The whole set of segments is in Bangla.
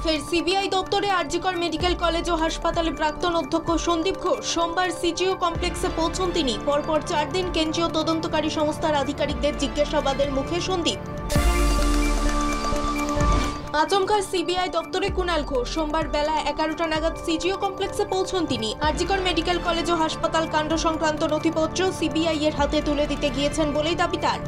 ফের সিবিআই দপ্তরে আরজিকর মেডিকেল কলেজ ও হাসপাতালে প্রাক্তন অধ্যক্ষ সন্দীপ ঘোষ সোমবার সিজিও কমপ্লেক্সে পৌঁছন তিনি। পরপর 4 দিন কেন্দ্রীয় তদন্তকারী সংস্থার আধিকারিকদের জিজ্ঞাসাবাদের মুখে সন্দীপ। আচমকা সিবিআই দপ্তরে কুণাল ঘোষ সোমবার বেলা 11টা নাগাদ সিজিও কমপ্লেক্সে পৌঁছন তিনি। আরজিকর মেডিকেল কলেজ ও হাসপাতাল কাণ্ড সংক্রান্ত নথিপত্র সিবিআই এর হাতে তুলে দিতে গিয়েছেন বলেই দাবি তার।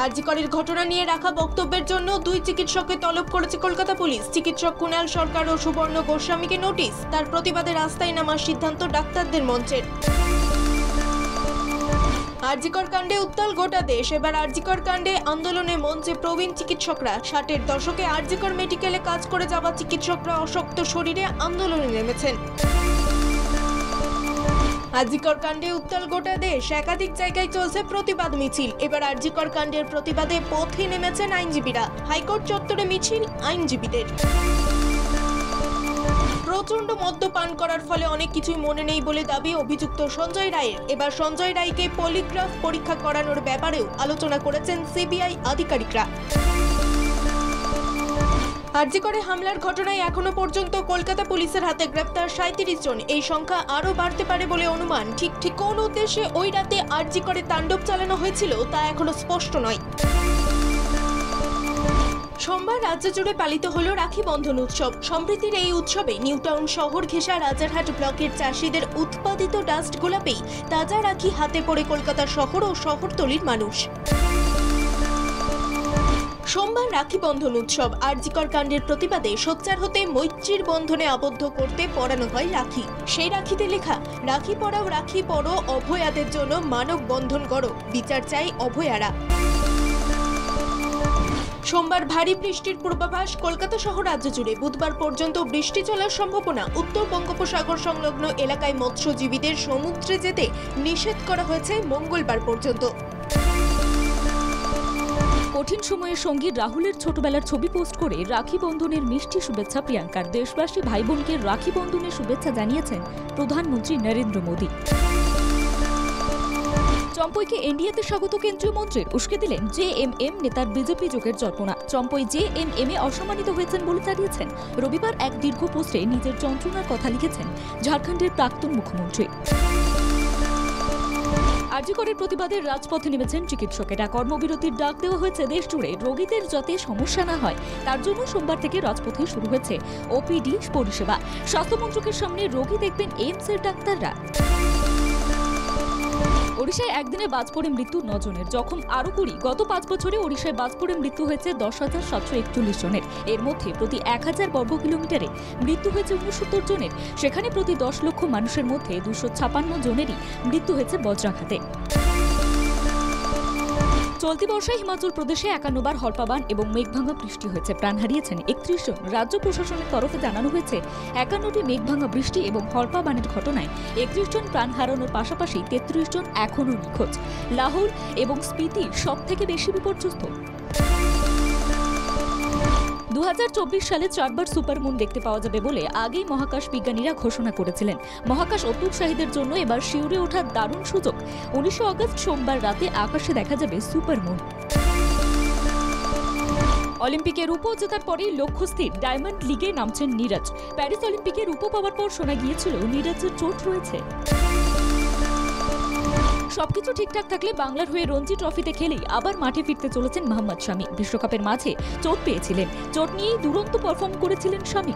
আরজিকরের ঘটনা নিয়ে রাখা বক্তব্যের জন্য 2 চিকিৎসককে তলব করেছে কলকাতা পুলিশ। চিকিৎসক কুণাল সরকার ও সুবর্ণ গোস্বামীকে নোটিশ। তার প্রতিবাদে রাস্তায় নামার সিদ্ধান্ত ডাক্তারদের মঞ্চের। আরজিকর কাণ্ডে উত্তাল গোটা দেশ। এবার আরজিকর কাণ্ডে আন্দোলনে মঞ্চে প্রবীণ চিকিৎসকরা। 60-এর দশকে আরজিকর মেডিকেলে কাজ করে যাওয়া চিকিৎসকরা অশক্ত শরীরে আন্দোলনে নেমেছেন। আরজিকর কাণ্ডে উত্তাল গোটা দেশ। একাধিক জায়গায় চলছে প্রতিবাদ মিছিল। এবার আরজিকর কাণ্ডের প্রতিবাদে পথে নেমেছেন আইনজীবীরা। হাইকোর্ট চত্বরে মিছিল আইনজীবীদের। প্রচন্ড মদ্যপান করার ফলে অনেক কিছুই মনে নেই বলে দাবি অভিযুক্ত সঞ্জয় রায়ের। এবার সঞ্জয় রায়কে পলিগ্রাফ পরীক্ষা করানোর ব্যাপারেও আলোচনা করেছেন সিবিআই আধিকারিকরা। আরজিকরে হামলার ঘটনায় এখনো পর্যন্ত কলকাতা পুলিশের হাতে গ্রেপ্তার 37 জন। এই সংখ্যা আরও বাড়তে পারে বলে অনুমান। ঠিক কোন উদ্দেশ্যে ওই রাতে আরজিকরে তাণ্ডব চালানো হয়েছিল তা এখনো স্পষ্ট নয়। সোমবার রাজ্য জুড়ে পালিত হলো রাখি বন্ধন উৎসব। সম্প্রীতির এই উৎসবে নিউটাউন শহর ঘেঁষা রাজারহাট ব্লকের চাষিদের উৎপাদিত ডাস্ট গোলাপেই তাজা রাখি হাতে পড়ে কলকাতা শহর ও শহরতলির মানুষ। সোমবার রাখি বন্ধন উৎসব। আরজিকর কাণ্ডের প্রতিবাদে সোচ্চার হতে মৈত্রীর বন্ধনে আবদ্ধ করতে পরানো হয় রাখি। সেই রাখিতে লেখা, রাখি পরাও রাখি পরো, অভয়াদের জন্য মানব বন্ধন করো, বিচার চাই অভয়ারা। সোমবার ভারী বৃষ্টির পূর্বাভাস কলকাতা সহ রাজ্য জুড়ে। বুধবার পর্যন্ত বৃষ্টি চলার সম্ভাবনা। উত্তর বঙ্গোপসাগর সংলগ্ন এলাকায় মৎস্যজীবীদের সমুদ্রে যেতে নিষেধ করা হয়েছে মঙ্গলবার পর্যন্ত। কঠিন সময়ে সঙ্গী রাহুলের ছোটবেলার ছবি পোস্ট করে রাখি বন্ধনের মিষ্টি শুভেচ্ছা প্রিয়াঙ্কার। দেশবাসী ভাই বোনকে রাখি বন্ধনের শুভেচ্ছা জানিয়েছেন প্রধানমন্ত্রী নরেন্দ্র মোদী। চম্পইকে এনডিএতে স্বাগত কেন্দ্রীয় মন্ত্রীর। উস্কে দিলেন জেএমএম নেতার বিজেপি যোগের জল্পনা। চম্পই জেএমএম এ অসম্মানিত হয়েছেন বলে জানিয়েছেন। রবিবার এক দীর্ঘ পোস্টে নিজের যন্ত্রণার কথা লিখেছেন ঝাড়খণ্ডের প্রাক্তন মুখ্যমন্ত্রী। আরজিকরের প্রতিবাদে রাজপথে নেমেছেন চিকিৎসকেরা। কর্মবিরতির ডাক দেওয়া হয়েছে দেশ জুড়ে। রোগীদের যাতে সমস্যা না হয় তার জন্য সোমবার থেকে রাজপথে শুরু হয়েছে ওপিডি পরিষেবা। স্বাস্থ্য মন্ত্রকের সামনে রোগী দেখবেন এইমস এর ডাক্তাররা। ওড়িশায় একদিনে বাজ পড়ে মৃত্যু 9 জনের, জখম আরও 20। গত 5 বছরে ওড়িশায় বাজ পড়ে মৃত্যু হয়েছে 10,741 জনের। এর মধ্যে প্রতি 1000 বর্গ কিলোমিটারে মৃত্যু হয়েছে 69 জনের। সেখানে প্রতি 10 লক্ষ মানুষের মধ্যে 256 জনেরই মৃত্যু হয়েছে বজ্রাঘাতে। চলতি বর্ষায় হিমাচল প্রদেশে 51 বার হরপাবান এবং মেঘভাঙা বৃষ্টি হয়েছে। প্রাণ হারিয়েছেন 31 জন। রাজ্য প্রশাসনের তরফে জানানো হয়েছে 51টি মেঘভাঙা বৃষ্টি এবং হরপাবানের ঘটনায় 31 জন প্রাণ হারানোর পাশাপাশি 33 জন এখনও নিখোঁজ। লাহোর এবং স্পিতি সব থেকে বেশি বিপর্যস্ত। 2024 সালে 4 বার সুপারমুন দেখতে পাওয়া যাবে বলে আগেই মহাকাশ বিজ্ঞানীরা ঘোষণা করেছিলেন। মহাকাশ উৎসাহীদের জন্য এবার শিউরে ওঠার দারুণ সুযোগ। 19 আগস্ট সোমবার রাতে আকাশে দেখা যাবে সুপারমুন। অলিম্পিকে রূপো জেতার পরেই লক্ষ্য স্থির, ডায়মন্ড লিগে নামছেন নীরজ। প্যারিস অলিম্পিকে রূপো পাওয়ার পর শোনা গিয়েছিল নীরজের চোট রয়েছে। সবকিছু ঠিকঠাক থাকলে বাংলার হয়ে রঞ্জি ট্রফিতে খেলেই আবার মাঠে ফিরতে চলেছেন মোহাম্মদ শামি। বিশ্বকাপের মাঝে চোট পেয়েছিলেন। চোট নিয়েই দুরন্ত পারফর্ম করেছিলেন শামি।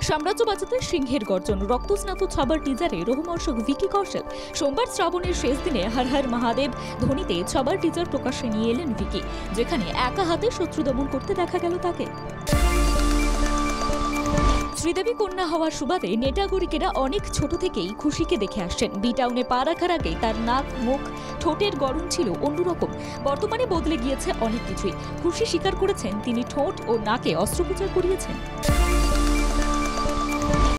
সাম্রাজ্য বাঁচাতে সিংহের গর্জন। রক্তস্নাত ছবার টিজারে রোমহর্ষক ভিকি কৌশল। সোমবার শ্রাবণের শেষ দিনে হর হর মহাদেব ধ্বনিতে ছবার টিজার প্রকাশ্যে নিয়ে এলেন ভিকি, যেখানে একা হাতে শত্রু দমন করতে দেখা গেল তাকে। শ্রীদেবী কন্যা হওয়ার সুবাদে নেটাগরিকেরা অনেক ছোট থেকেই খুশিকে দেখে আসছেন। বিটাউনে পা রাখার আগেই তার নাক, মুখ, ঠোঁটের গড়ন ছিল অন্যরকম। বর্তমানে বদলে গিয়েছে অনেক কিছুই। খুশি স্বীকার করেছেন তিনি ঠোঁট ও নাকে অস্ত্রোপচার করিয়েছেন।